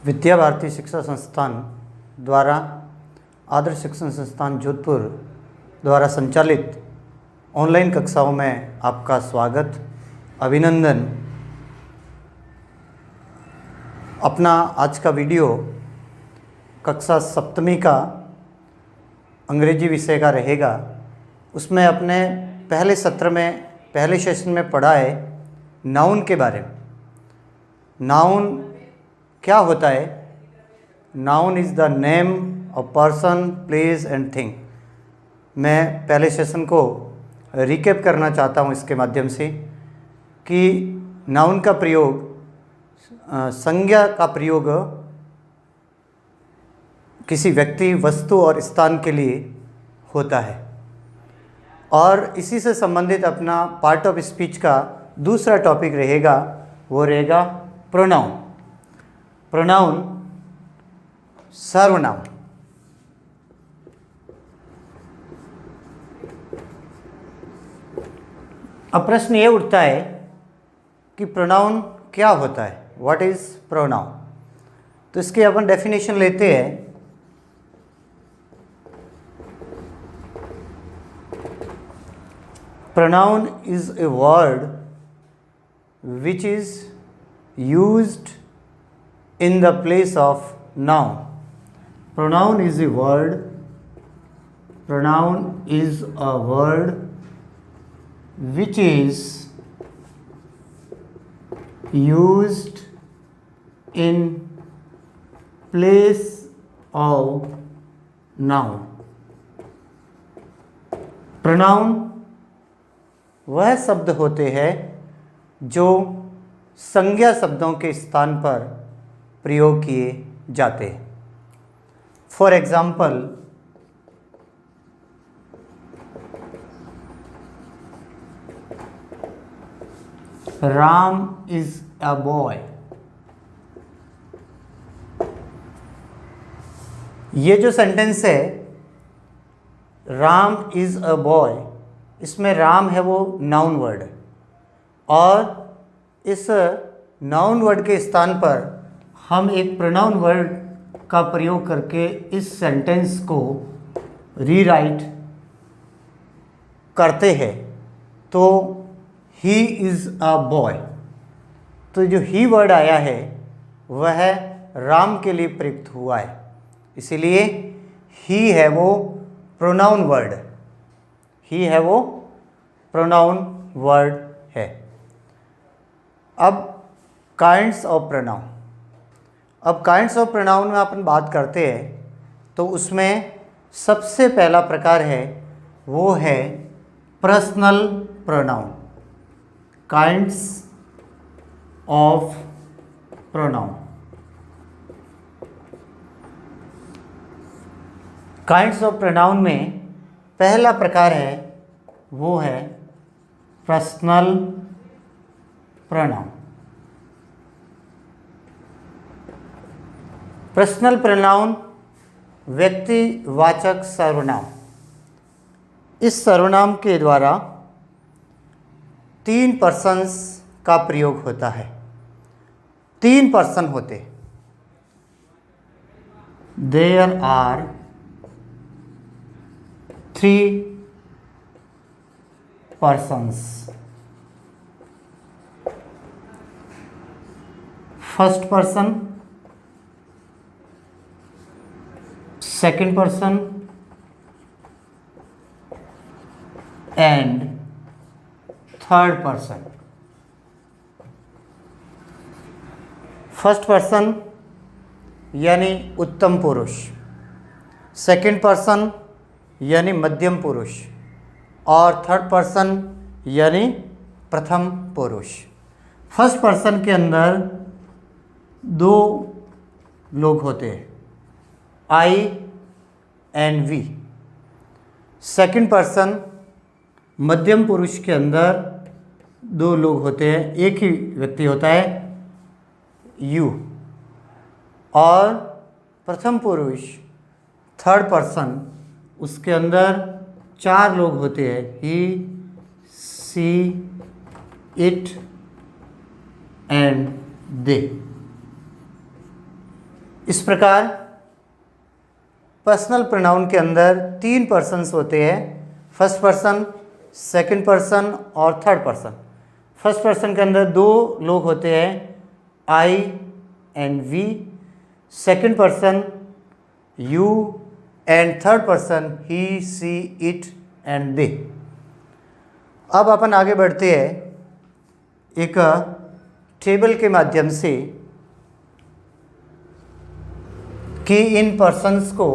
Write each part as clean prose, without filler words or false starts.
विद्या भारती शिक्षा संस्थान द्वारा आदर्श शिक्षण संस्थान जोधपुर द्वारा संचालित ऑनलाइन कक्षाओं में आपका स्वागत, अभिनंदन। अपना आज का वीडियो कक्षा सप्तमी का अंग्रेजी विषय का रहेगा। उसमें अपने पहले सेशन में पढ़ा है नाउन के बारे में। नाउन क्या होता है? Noun is the name of person, place and thing. मैं पहले सेशन को रिकैप करना चाहता हूँ इसके माध्यम से कि नाउन का प्रयोग, संज्ञा का प्रयोग किसी व्यक्ति, वस्तु और स्थान के लिए होता है। और इसी से संबंधित अपना पार्ट ऑफ स्पीच का दूसरा टॉपिक रहेगा, वो रहेगा प्रोनाउन। प्रोनाउन सर्वनाम। अब प्रश्न ये उठता है कि प्रोनाउन क्या होता है? What is pronoun? तो इसकी अपन डेफिनेशन लेते हैं। Pronoun is a word which is used in the place of noun. Pronoun is a word. Pronoun is a word which is used in place of noun. Pronoun वह शब्द होते हैं जो संज्ञा शब्दों के स्थान पर प्रयोग किए जाते हैं। For example, Ram is a boy. ये जो सेंटेंस है, राम इज अ बॉय, इसमें राम है वो नाउन वर्ड है, और इस नाउन वर्ड के स्थान पर हम एक प्रोनाउन वर्ड का प्रयोग करके इस सेंटेंस को रीराइट करते हैं। तो ही इज़ अ बॉय, तो जो ही वर्ड आया है वह राम के लिए प्रयुक्त हुआ है, इसीलिए ही है वो प्रोनाउन वर्ड। ही है वो प्रोनाउन वर्ड है। अब काइंड्स ऑफ प्रोनाउन। अब काइंड्स ऑफ प्रोनाउन में अपन बात करते हैं तो उसमें सबसे पहला प्रकार है वो है personal pronoun. Kinds of pronoun. Kinds of pronoun में पहला प्रकार है वो है पर्सनल प्रोनाउन। पर्सनल प्रोनाउन व्यक्तिवाचक सर्वनाम। इस सर्वनाम के द्वारा 3 पर्सन्स का प्रयोग होता है। 3 पर्सन होते। There are 3 persons. First person, second person and third person. First person यानी उत्तम पुरुष, सेकंड पर्सन यानी मध्यम पुरुष, और थर्ड पर्सन यानी प्रथम पुरुष। फर्स्ट पर्सन के अंदर 2 लोग होते हैं, I and we. Second person मध्यम पुरुष के अंदर 2 लोग होते हैं, एक ही व्यक्ति होता है, यू। और प्रथम पुरुष थर्ड पर्सन, उसके अंदर 4 लोग होते हैं, ही, सी, इट एंड दे। इस प्रकार पर्सनल प्रोनाउन के अंदर 3 पर्सन्स होते हैं, फर्स्ट पर्सन, सेकंड पर्सन और थर्ड पर्सन। फर्स्ट पर्सन के अंदर 2 लोग होते हैं, I and we, second person you and third person he, she, it and they. अब अपन आगे बढ़ते हैं एक टेबल के माध्यम से कि इन पर्सन्स को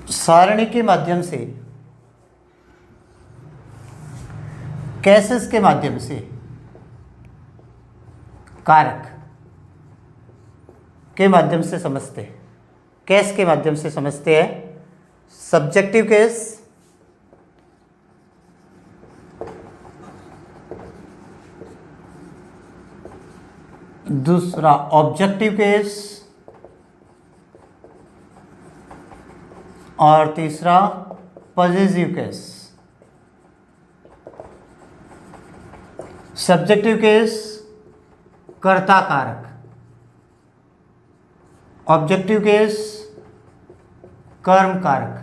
सारणी के माध्यम से, केसेस के माध्यम से, कारक के माध्यम से समझते हैं। केस के माध्यम से समझते हैं। सब्जेक्टिव केस, दूसरा ऑब्जेक्टिव केस और तीसरा पॉजिटिव केस। सब्जेक्टिव केस कर्ता कारक, ऑब्जेक्टिव केस कर्म कारक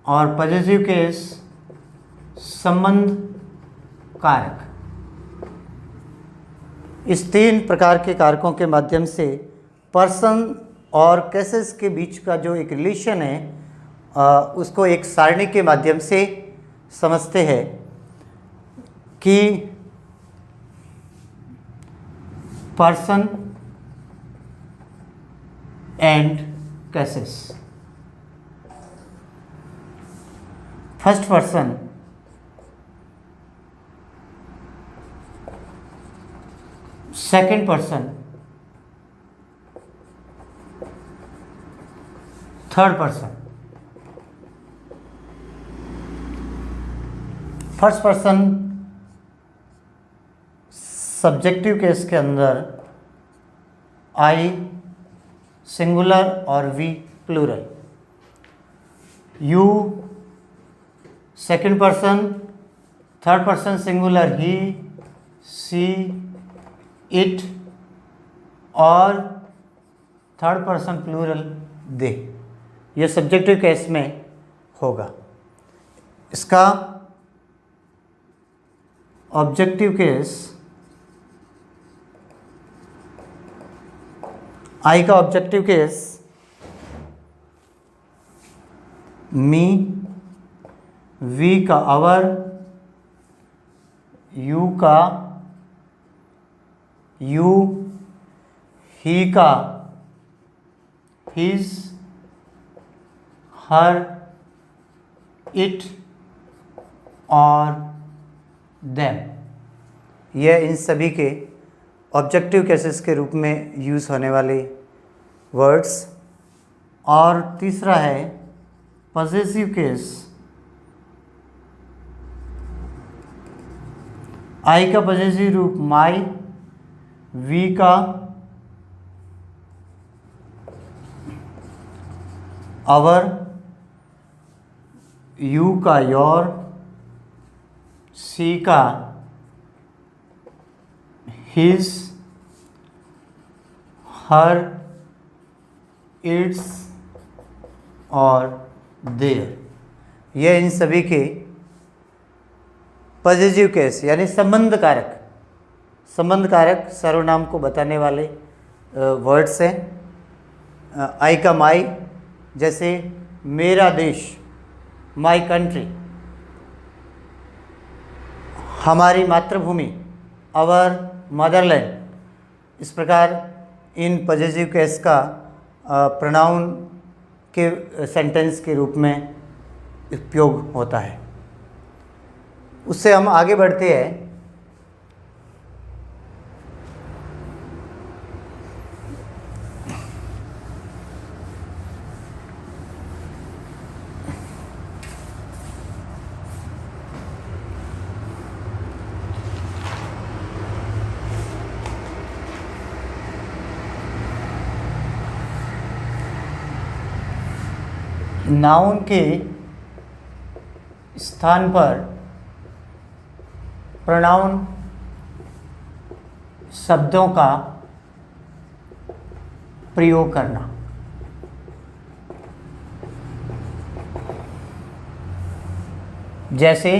और पॉजिटिव केस संबंध कारक। इस 3 प्रकार के कारकों के माध्यम से पर्सन और केसेस के बीच का जो एक रिलेशन है उसको एक सारणी के माध्यम से समझते हैं कि person and cases. First person, second person, third person. First person subjective case के अंदर आई सिंगुलर और we plural, you second person, third person singular he, she, it और थर्ड पर्सन प्लूरल दे। यह सब्जेक्टिव केस में होगा। इसका objective case, आई का objective case me, we का आवर, यू का यू, ही का हिज, हर, इट और देम। यह इन सभी के ऑब्जेक्टिव केसेस के रूप में यूज़ होने वाले वर्ड्स। और तीसरा है पॉसेसिव केस। आई का पॉसेसिव रूप माई, वी का आवर, यू का योर, सी का हिज, हर, इट्स और देयर। यह इन सभी के पॉजिटिव केस यानी संबंध कारक, संबंध कारक सर्वनाम को बताने वाले वर्ड्स हैं। आई का माई, जैसे मेरा देश, माई कंट्री, हमारी मातृभूमि, आवर मदरलैंड। इस प्रकार इन पॉजिटिव केस का प्रोनाउन के सेंटेंस के रूप में उपयोग होता है। उससे हम आगे बढ़ते हैं। नाउन के स्थान पर प्रोनाउन शब्दों का प्रयोग करना। जैसे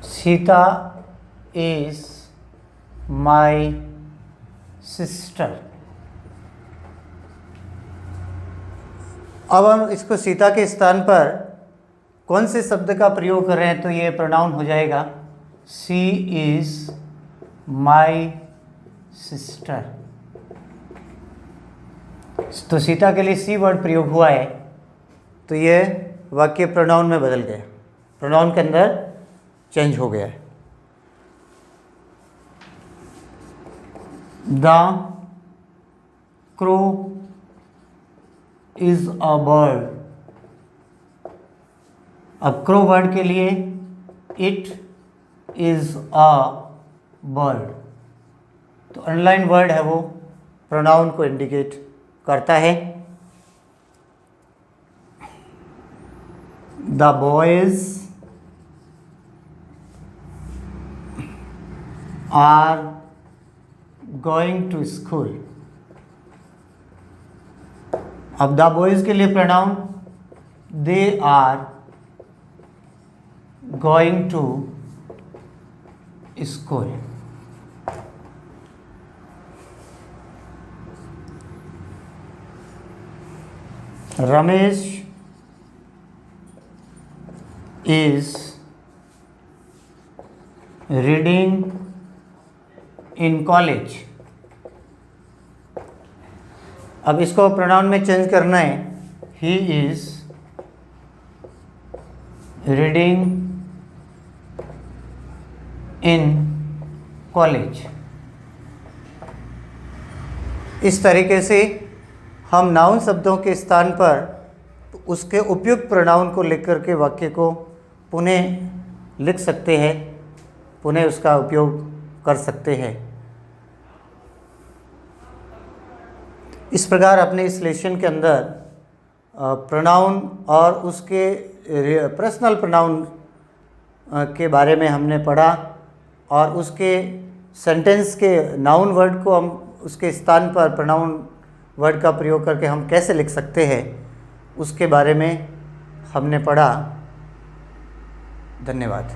सीता इज माई सिस्टर। अब हम इसको सीता के स्थान पर कौन से शब्द का प्रयोग कर रहे हैं, तो ये प्रोनाउन हो जाएगा शी इज माई सिस्टर। तो सीता के लिए सी वर्ड प्रयोग हुआ है, तो ये वाक्य प्रोनाउन में बदल गया, प्रोनाउन के अंदर चेंज हो गया है। The crow is a bird. अब क्रो वर्ड के लिए इट इज अ बर्ड, तो अनलाइन वर्ड है वो प्रोनाउन को इंडिकेट करता है। The boys are going to school. अब द बॉयज के लिए pronoun they are going to school. Ramesh is reading in college। अब इसको प्रोनाउन में चेंज करना है, he is reading in college। इस तरीके से हम नाउन शब्दों के स्थान पर उसके उपयुक्त प्रोनाउन को लिख करके वाक्य को पुनः लिख सकते हैं, पुनः उसका उपयोग कर सकते हैं। इस प्रकार अपने इस लेसन के अंदर प्रोनाउन और उसके पर्सनल प्रोनाउन के बारे में हमने पढ़ा, और उसके सेंटेंस के नाउन वर्ड को हम उसके स्थान पर प्रोनाउन वर्ड का प्रयोग करके हम कैसे लिख सकते हैं उसके बारे में हमने पढ़ा। धन्यवाद।